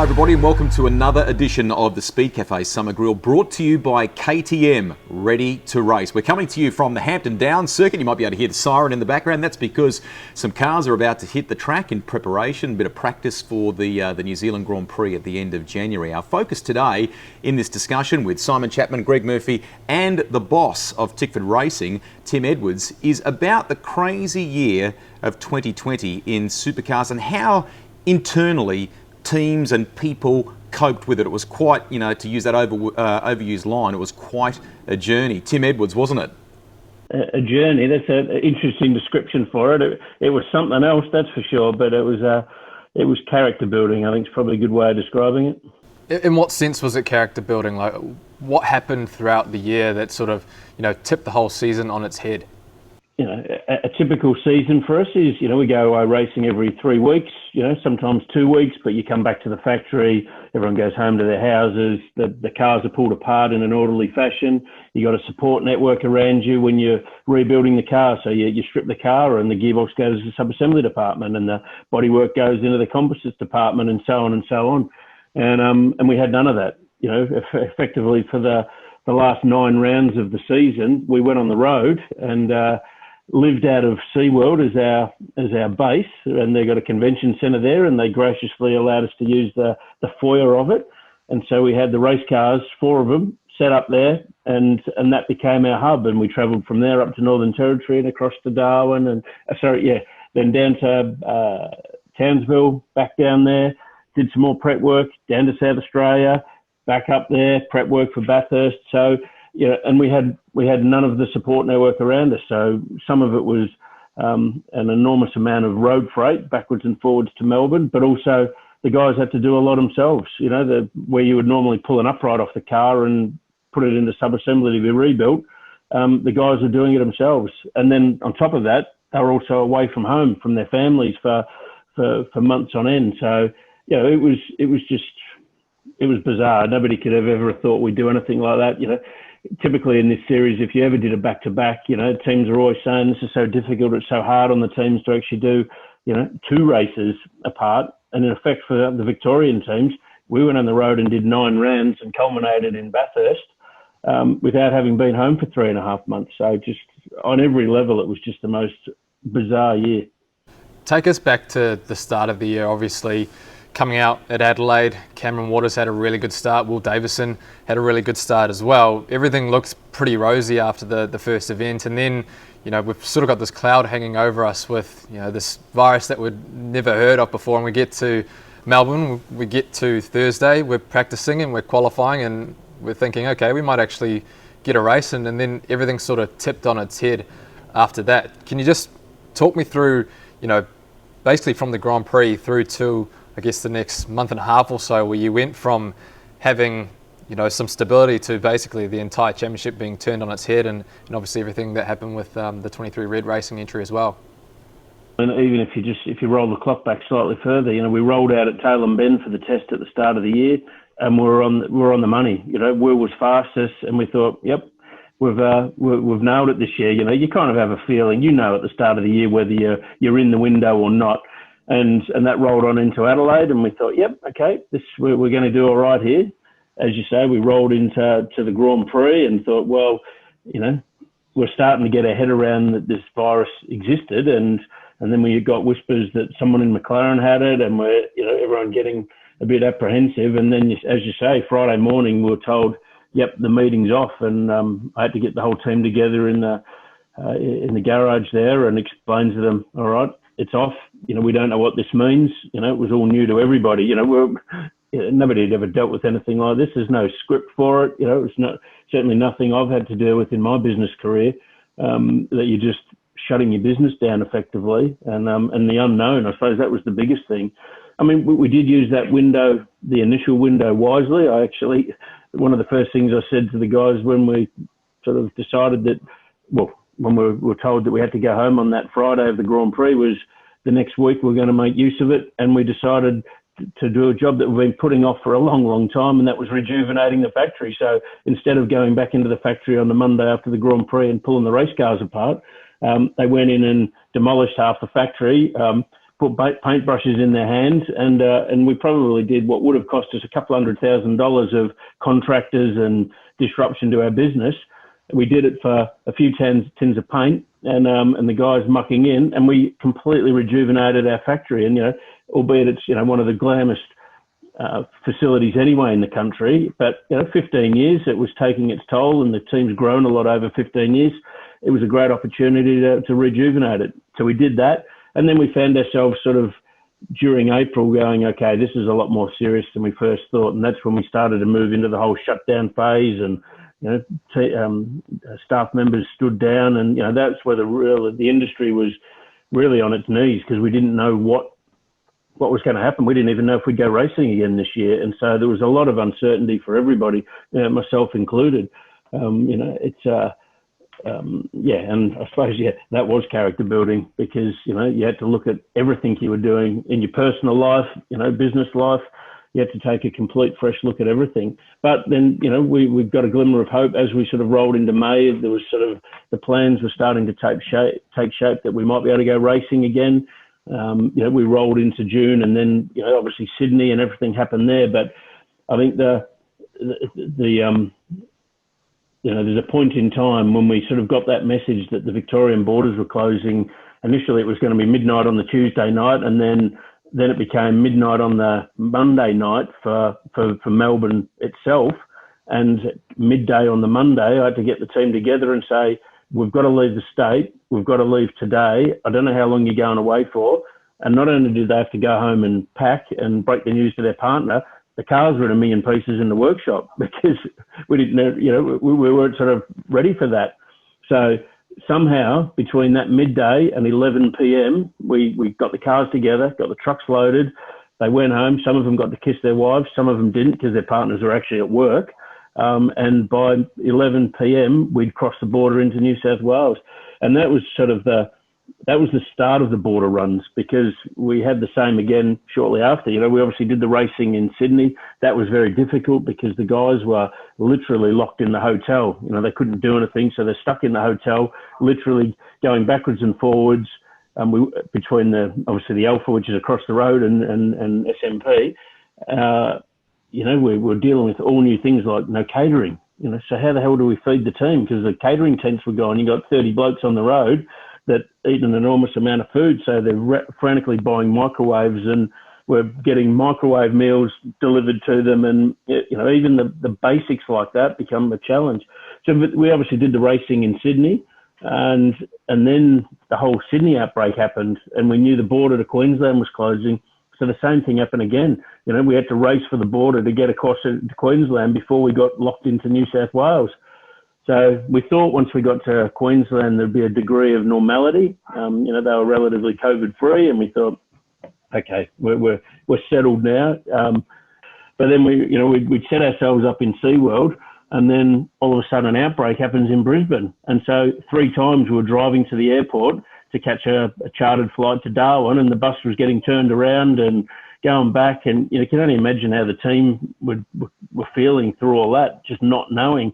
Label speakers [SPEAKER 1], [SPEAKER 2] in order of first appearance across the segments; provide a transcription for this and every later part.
[SPEAKER 1] Hi everybody and welcome to another edition of the Speed Cafe Summer Grill, brought to you by KTM, ready to race. We're coming to you from the Hampton Downs circuit. You might be able to hear the siren in the background. That's because some cars are about to hit the track in preparation, a bit of practice for the New Zealand Grand Prix at the end of January. Our focus today in this discussion with Simon Chapman, Greg Murphy and the boss of Tickford Racing, Tim Edwards, is about the crazy year of 2020 in Supercars and how internally teams and people coped with it. It was quite, to use that overused line, it was quite a journey. Tim Edwards, wasn't it?
[SPEAKER 2] A journey, that's an interesting description for it. It was something else, that's for sure, but it was character building, I think is probably a good way of describing it.
[SPEAKER 3] In what sense was it character building? Like, what happened throughout the year that sort of, tipped the whole season on its head?
[SPEAKER 2] A typical season for us is, we go away racing every 3 weeks, sometimes 2 weeks, but you come back to the factory, everyone goes home to their houses, the cars are pulled apart in an orderly fashion. You got a support network around you when you're rebuilding the car. So you strip the car and the gearbox goes to the sub-assembly department and the bodywork goes into the composites department and so on and so on. And we had none of that, effectively for the last 9 rounds of the season. We went on the road and, lived out of SeaWorld as our base, and they got a convention centre there, and they graciously allowed us to use the foyer of it. And so we had the race cars, 4 of them, set up there, and that became our hub. And we travelled from there up to Northern Territory and across to Darwin, then down to Townsville, back down there, did some more prep work, down to South Australia, back up there, prep work for Bathurst. So and we had none of the support network around us. So some of it was an enormous amount of road freight backwards and forwards to Melbourne, but also the guys had to do a lot themselves. Where you would normally pull an upright off the car and put it into sub-assembly to be rebuilt, the guys were doing it themselves. And then on top of that, they were also away from home, from their families for months on end. So it was bizarre. Nobody could have ever thought we'd do anything like that. Typically in this series, if you ever did a back-to-back, teams are always saying this is so difficult, it's so hard on the teams to actually do, 2 races apart. And in effect for the Victorian teams, we went on the road and did 9 rounds and culminated in Bathurst without having been home for 3.5 months. So just on every level, it was just the most bizarre year.
[SPEAKER 3] Take us back to the start of the year, obviously. Coming out at Adelaide, Cameron Waters had a really good start. Will Davison had a really good start as well. Everything looked pretty rosy after the first event. And then, we've sort of got this cloud hanging over us with, this virus that we'd never heard of before. And we get to Melbourne, we get to Thursday, we're practicing and we're qualifying and we're thinking, okay, we might actually get a race. And then everything sort of tipped on its head after that. Can you just talk me through, basically from the Grand Prix through to, I guess, the next month and a half or so, where you went from having, some stability to basically the entire championship being turned on its head, and obviously everything that happened with the 23 Red Racing entry as well.
[SPEAKER 2] And even if you roll the clock back slightly further, we rolled out at Tailem Bend for the test at the start of the year, and we're on the money. Will was fastest, and we thought, yep, we've nailed it this year. You kind of have a feeling, at the start of the year whether you're in the window or not. And that rolled on into Adelaide, and we thought, yep, okay, we're going to do all right here. As you say, we rolled into the Grand Prix and thought, well, we're starting to get our head around that this virus existed, and then we got whispers that someone in McLaren had it, and we're everyone getting a bit apprehensive. And then, as you say, Friday morning we were told, yep, the meeting's off, and I had to get the whole team together in the garage there and explain to them, all right, it's off. We don't know what this means. It was all new to everybody. Nobody had ever dealt with anything like this. There's no script for it. It's certainly nothing I've had to deal with in my business career. That you're just shutting your business down effectively, and the unknown. I suppose that was the biggest thing. I mean, we did use that window, the initial window, wisely. One of the first things I said to the guys when we sort of decided that, when we were told that we had to go home on that Friday of the Grand Prix, was the next week we're going to make use of it. And we decided to do a job that we've been putting off for a long, long time, and that was rejuvenating the factory. So instead of going back into the factory on the Monday after the Grand Prix and pulling the race cars apart, they went in and demolished half the factory, put paintbrushes in their hands, and we probably did what would have cost us $200,000 of contractors and disruption to our business. We did it for a few tins of paint, and the guys mucking in, and we completely rejuvenated our factory. And albeit it's one of the glamorous facilities anyway in the country, but 15 years it was taking its toll, and the team's grown a lot over 15 years. It was a great opportunity to rejuvenate it. So we did that, and then we found ourselves sort of during April going, okay, this is a lot more serious than we first thought, and that's when we started to move into the whole shutdown phase, and staff members stood down, and that's where the industry was really on its knees, because we didn't know what was going to happen. We didn't even know if we'd go racing again this year. And so there was a lot of uncertainty for everybody, myself included. And I suppose, that was character building, because, you had to look at everything you were doing in your personal life, business life. You had to take a complete fresh look at everything. But then, we've got a glimmer of hope as we sort of rolled into May. There was sort of, the plans were starting to take shape that we might be able to go racing again. We rolled into June, and then obviously Sydney and everything happened there. But I think there's a point in time when we sort of got that message that the Victorian borders were closing. Initially, it was going to be midnight on the Tuesday night, and then it became midnight on the Monday night for Melbourne itself, and midday on the Monday. I had to get the team together and say, we've got to leave the state. We've got to leave today. I don't know how long you're going away for. And not only did they have to go home and pack and break the news to their partner, the cars were in a million pieces in the workshop, because we didn't know, we weren't sort of ready for that. So somehow between that midday and 11 p.m., we got the cars together, got the trucks loaded. They went home. Some of them got to kiss their wives. Some of them didn't, because their partners were actually at work. And by 11 p.m., we'd crossed the border into New South Wales. And that was sort of the start of the border runs, because we had the same again shortly after. We obviously did the racing in Sydney. That was very difficult, because the guys were literally locked in the hotel. They couldn't do anything, so they're stuck in the hotel, literally going backwards and forwards between obviously the Alpha, which is across the road, and SMP. We were dealing with all new things like no catering. So how the hell do we feed the team? Because the catering tents were gone. You got 30 blokes on the road that eat an enormous amount of food. So they're frantically buying microwaves, and we're getting microwave meals delivered to them. And, even the basics like that become a challenge. So we obviously did the racing in Sydney, and then the whole Sydney outbreak happened, and we knew the border to Queensland was closing. So the same thing happened again. We had to race for the border to get across to Queensland before we got locked into New South Wales. So we thought once we got to Queensland, there'd be a degree of normality. They were relatively COVID-free, and we thought, okay, we're settled now. But then we'd set ourselves up in SeaWorld, and then all of a sudden an outbreak happens in Brisbane. And so 3 times we were driving to the airport to catch a chartered flight to Darwin, and the bus was getting turned around and going back. And you can only imagine how the team were feeling through all that, just not knowing.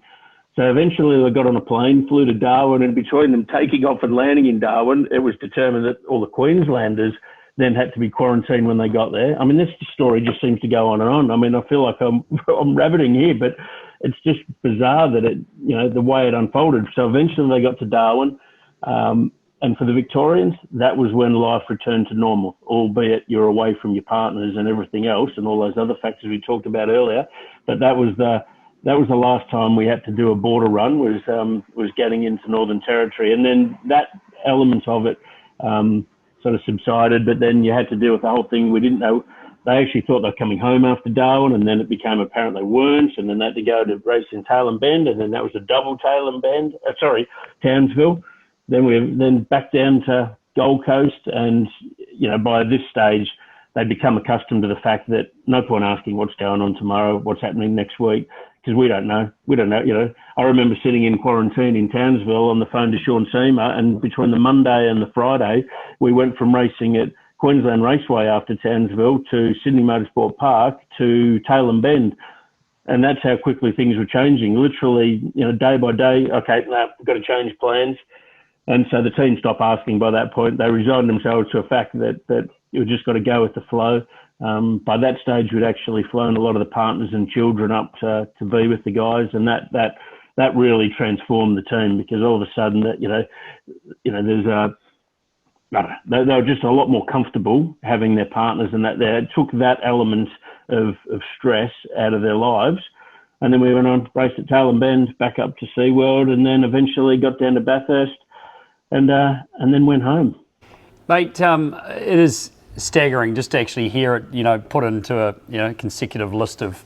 [SPEAKER 2] So eventually they got on a plane, flew to Darwin, and between them taking off and landing in Darwin, it was determined that all the Queenslanders then had to be quarantined when they got there. I mean, this story just seems to go on and on. I mean, I feel like I'm rabbiting here, but it's just bizarre that the way it unfolded. So eventually they got to Darwin. And for the Victorians, that was when life returned to normal, albeit you're away from your partners and everything else and all those other factors we talked about earlier. But that was the last time we had to do a border run, was getting into Northern Territory. And then that element of it sort of subsided, but then you had to deal with the whole thing. We didn't know. They actually thought they were coming home after Darwin, and then it became apparent they weren't, and then they had to go to race in Tailem Bend, and then that was a double Tailem Bend, Townsville. Then back down to Gold Coast, and by this stage they'd become accustomed to the fact that no point asking what's going on tomorrow, what's happening next week, because we don't know. I remember sitting in quarantine in Townsville on the phone to Sean Seamer, and between the Monday and the Friday, we went from racing at Queensland Raceway after Townsville to Sydney Motorsport Park to Tailem Bend. And that's how quickly things were changing. Literally, day by day, okay, we've got to change plans. And so the team stopped asking by that point. They resigned themselves to a fact that You just got to go with the flow. By that stage, we'd actually flown a lot of the partners and children up to be with the guys, and that really transformed the team, because all of a sudden that there's they were just a lot more comfortable having their partners, and that they took that element of stress out of their lives. And then we went on, raced at Tail and Bend, back up to SeaWorld, and then eventually got down to Bathurst, and then went home.
[SPEAKER 4] Mate, it is staggering just to actually hear it, put into a consecutive list of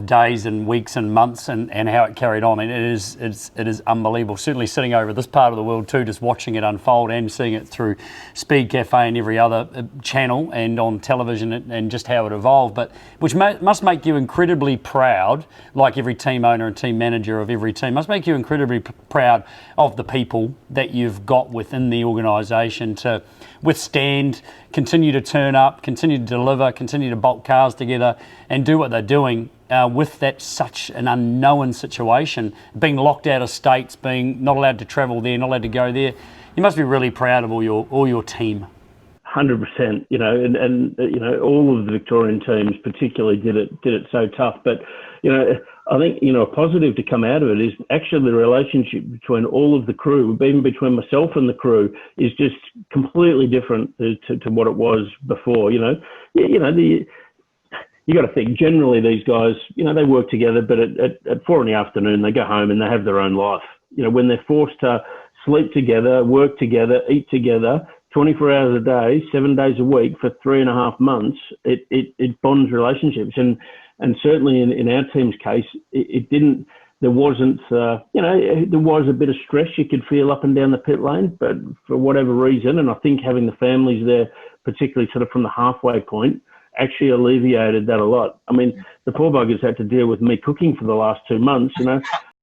[SPEAKER 4] days and weeks and months and how it carried on. And it is unbelievable. Certainly sitting over this part of the world too, just watching it unfold and seeing it through Speed Cafe and every other channel and on television, and just how it evolved. But which must make you incredibly proud, like every team owner and team manager of every team, must make you incredibly proud of the people that you've got within the organisation to withstand, continue to turn up, continue to deliver, continue to bolt cars together and do what they're doing with that such an unknown situation, being locked out of states, being not allowed to travel there, not allowed to go there. You must be really proud of all your team.
[SPEAKER 2] 100%, and all of the Victorian teams particularly did it so tough. But I think a positive to come out of it is actually the relationship between all of the crew, even between myself and the crew, is just completely different to what it was before. You got to think generally these guys, they work together, but at 4 PM they go home and they have their own life. When they're forced to sleep together, work together, eat together, 24 hours a day, 7 days a week for 3.5 months, it bonds relationships. And certainly in our team's case, it didn't. There wasn't, there was a bit of stress you could feel up and down the pit lane, but for whatever reason, and I think having the families there, particularly sort of from the halfway point, actually alleviated that a lot. I mean, the poor buggers had to deal with me cooking for the last 2 months,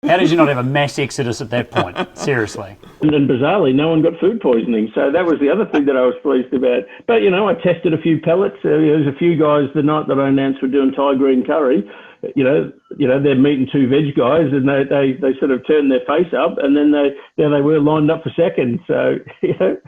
[SPEAKER 4] How did you not have a mass exodus at that point? Seriously.
[SPEAKER 2] And then bizarrely, no one got food poisoning. So that was the other thing that I was pleased about. But, I tested a few pellets. There's a few guys the night that I announced were doing Thai green curry. They're meat and 2 veg guys, and they sort of turned their face up, and then they were lined up for second. So, it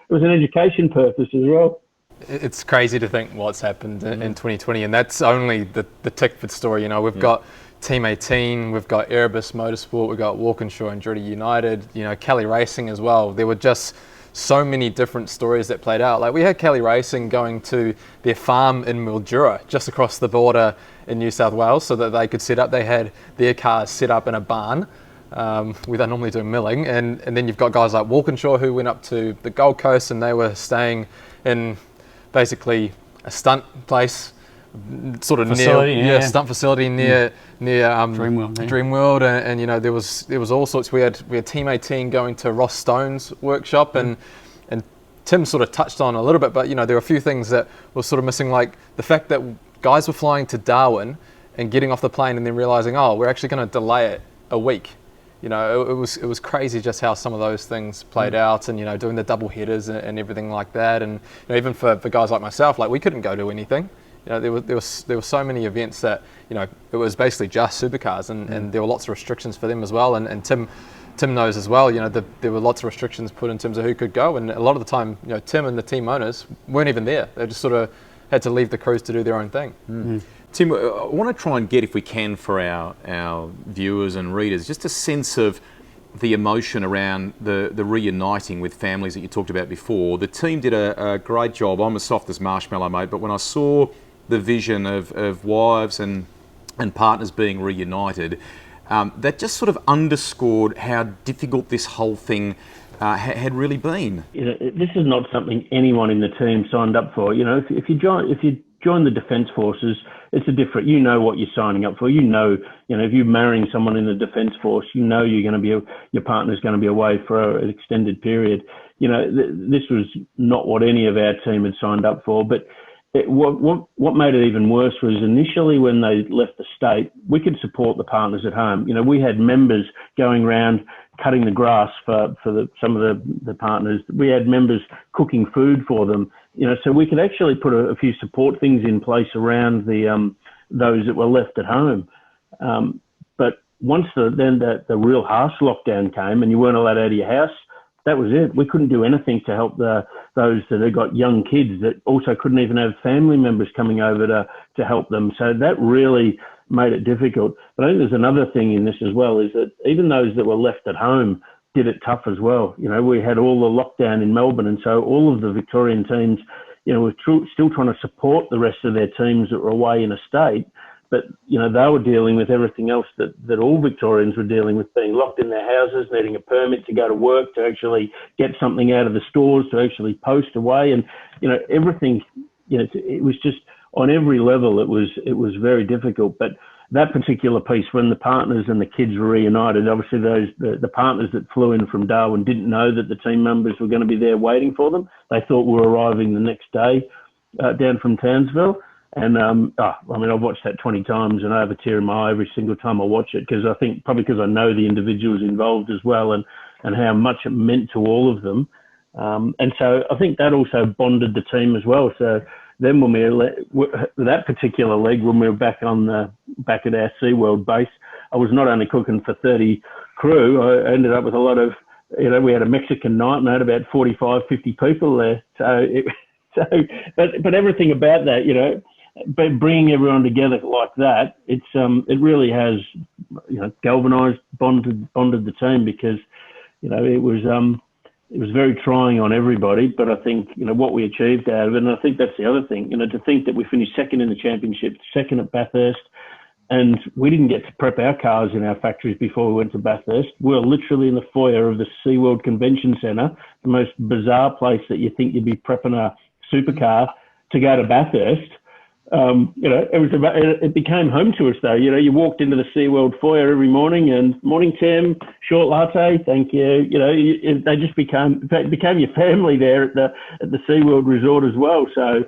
[SPEAKER 2] was an education purpose as well.
[SPEAKER 3] It's crazy to think what's happened in 2020, and that's only the Tickford story. We've got Team 18, we've got Erebus Motorsport, we've got Walkinshaw and Reunited, Kelly Racing as well. There were just so many different stories that played out. Like we had Kelly Racing going to their farm in Mildura, just across the border in New South Wales, so that they could set up. They had their cars set up in a barn where they normally do milling, and then you've got guys like Walkinshaw who went up to the Gold Coast and they were staying in basically a stunt place, sort of
[SPEAKER 4] facility,
[SPEAKER 3] near stunt facility near Dreamworld, and there was all sorts. We had Team 18 going to Ross Stone's workshop, and Tim sort of touched on a little bit, but there were a few things that were sort of missing, like the fact that guys were flying to Darwin and getting off the plane and then realizing, we're actually going to delay it a week. It was crazy just how some of those things played out, and doing the double headers and everything like that, and even for guys like myself, like we couldn't go to anything. There were so many events that it was basically just supercars, and there were lots of restrictions for them as well. And Tim knows as well. There were lots of restrictions put in terms of who could go, and a lot of the time, Tim and the team owners weren't even there. They just sort of had to leave the crews to do their own thing.
[SPEAKER 1] Tim, I want to try and get, if we can, for our viewers and readers, just a sense of the emotion around the reuniting with families that you talked about before. The team did a great job. I'm as soft as marshmallow, mate, but when I saw the vision of wives and partners being reunited, that just sort of underscored how difficult this whole thing had really been.
[SPEAKER 2] This is not something anyone in the team signed up for. If you join the Defence Forces, it's a different. You know what you're signing up for. If you're marrying someone in the Defence Force, you're going to be your partner's going to be away for an extended period. This was not what any of our team had signed up for, but. What made it even worse was initially when they left the state, we could support the partners at home. We had members going around cutting the grass for some of the partners. We had members cooking food for them. So we could actually put a few support things in place around those that were left at home. But once the real harsh lockdown came and you weren't allowed out of your house, that was it. We couldn't do anything to help those that have got young kids that also couldn't even have family members coming over to help them. So that really made it difficult. But I think there's another thing in this as well, is that even those that were left at home did it tough as well. You know, we had all the lockdown in Melbourne, and so all of the Victorian teams, you know, were still trying to support the rest of their teams that were away in a state. But, you know, they were dealing with everything else that all Victorians were dealing with, being locked in their houses, needing a permit to go to work, to actually get something out of the stores, to actually post away. And, you know, everything, you know, it was just on every level, it was very difficult. But that particular piece, when the partners and the kids were reunited, obviously the partners that flew in from Darwin didn't know that the team members were going to be there waiting for them. They thought we were arriving the next day down from Townsville. And I mean, I've watched that 20 times and I have a tear in my eye every single time I watch it, because I think probably because I know the individuals involved as well, and how much it meant to all of them. And so I think that also bonded the team as well. So then when that particular leg, when we were back at our SeaWorld base, I was not only cooking for 30 crew, I ended up with a lot of, you know, we had a Mexican night and I had about 45, 50 people there. But everything about that, you know, but bringing everyone together like that, it really has, you know, galvanised, bonded the team, because, you know, it was very trying on everybody. But I think, you know, what we achieved out of it, and I think that's the other thing, you know, to think that we finished second in the championship, second at Bathurst, and we didn't get to prep our cars in our factories before we went to Bathurst. We were literally in the foyer of the SeaWorld Convention Centre, the most bizarre place that you think you'd be prepping a supercar to go to Bathurst. You know, it became home to us though. You know, you walked into the SeaWorld foyer every morning and, morning Tim, short latte, thank you. You know, they just became your family there at the SeaWorld resort as well. So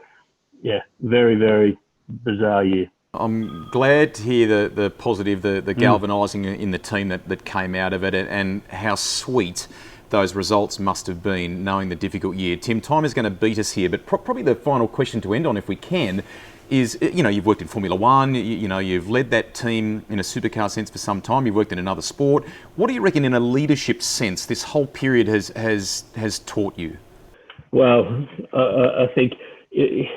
[SPEAKER 2] yeah, very, very bizarre year.
[SPEAKER 1] I'm glad to hear the positive, the galvanising in the team that came out of it, and how sweet those results must have been, knowing the difficult year. Tim, time is going to beat us here, but probably the final question to end on, if we can, is, you know, you've worked in Formula One, you know, you've led that team in a supercar sense for some time, you've worked in another sport. What do you reckon, in a leadership sense, this whole period has taught you? Well,
[SPEAKER 2] I think, you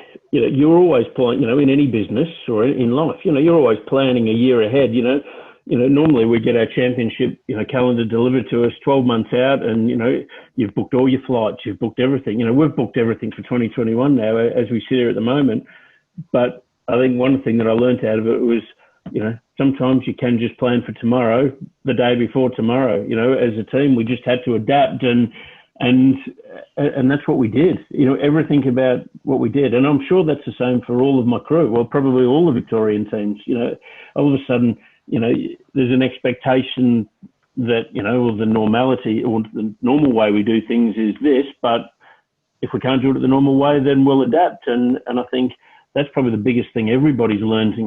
[SPEAKER 2] know, you're always planning, you know, in any business or in life, you know, you're always planning a year ahead. You know, normally we get our championship, you know, calendar delivered to us 12 months out, and, you know, you've booked all your flights, you've booked everything. You know, we've booked everything for 2021 now as we sit here at the moment. But I think one thing that I learned out of it was, you know, sometimes you can just plan for tomorrow, the day before tomorrow. You know, as a team, we just had to adapt, and that's what we did. You know, everything about what we did, and I'm sure that's the same for all of my crew. Well, probably all the Victorian teams. You know, all of a sudden, you know, there's an expectation that, you know, the normality or the normal way we do things is this, but if we can't do it the normal way, then we'll adapt. And I think that's probably the biggest thing everybody's learned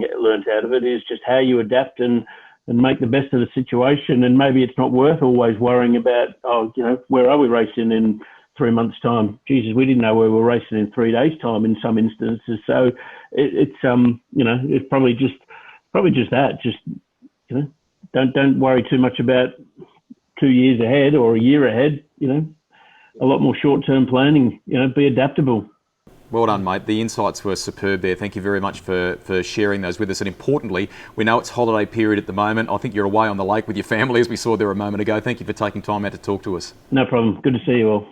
[SPEAKER 2] out of it, is just how you adapt and make the best of the situation. And maybe it's not worth always worrying about, oh, you know, where are we racing in 3 months' time? Jesus, we didn't know where we were racing in 3 days' time in some instances. So it's you know, it's probably just that. Just, you know, don't worry too much about 2 years ahead or a year ahead. You know, a lot more short-term planning. You know, be adaptable.
[SPEAKER 1] Well done, mate. The insights were superb there. Thank you very much for sharing those with us. And importantly, we know it's holiday period at the moment. I think you're away on the lake with your family, as we saw there a moment ago. Thank you for taking time out to talk to us.
[SPEAKER 2] No problem. Good to see you all.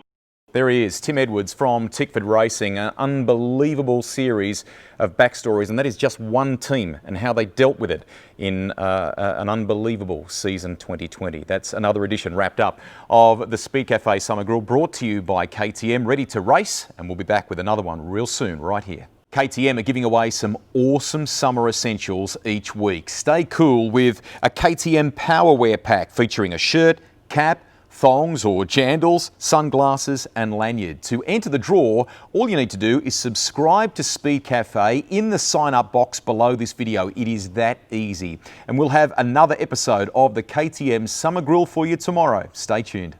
[SPEAKER 1] There he is, Tim Edwards from Tickford Racing. An unbelievable series of backstories, and that is just one team and how they dealt with it in an unbelievable season 2020. That's another edition wrapped up of the Speed Cafe Summer Grill, brought to you by KTM, ready to race, and we'll be back with another one real soon right here. KTM are giving away some awesome summer essentials each week. Stay cool with a KTM Powerwear pack featuring a shirt, cap, thongs or jandals, sunglasses and lanyard. To enter the draw, all you need to do is subscribe to Speed Cafe in the sign-up box below this video. It is that easy. And we'll have another episode of the KTM Summer Grill for you tomorrow. Stay tuned.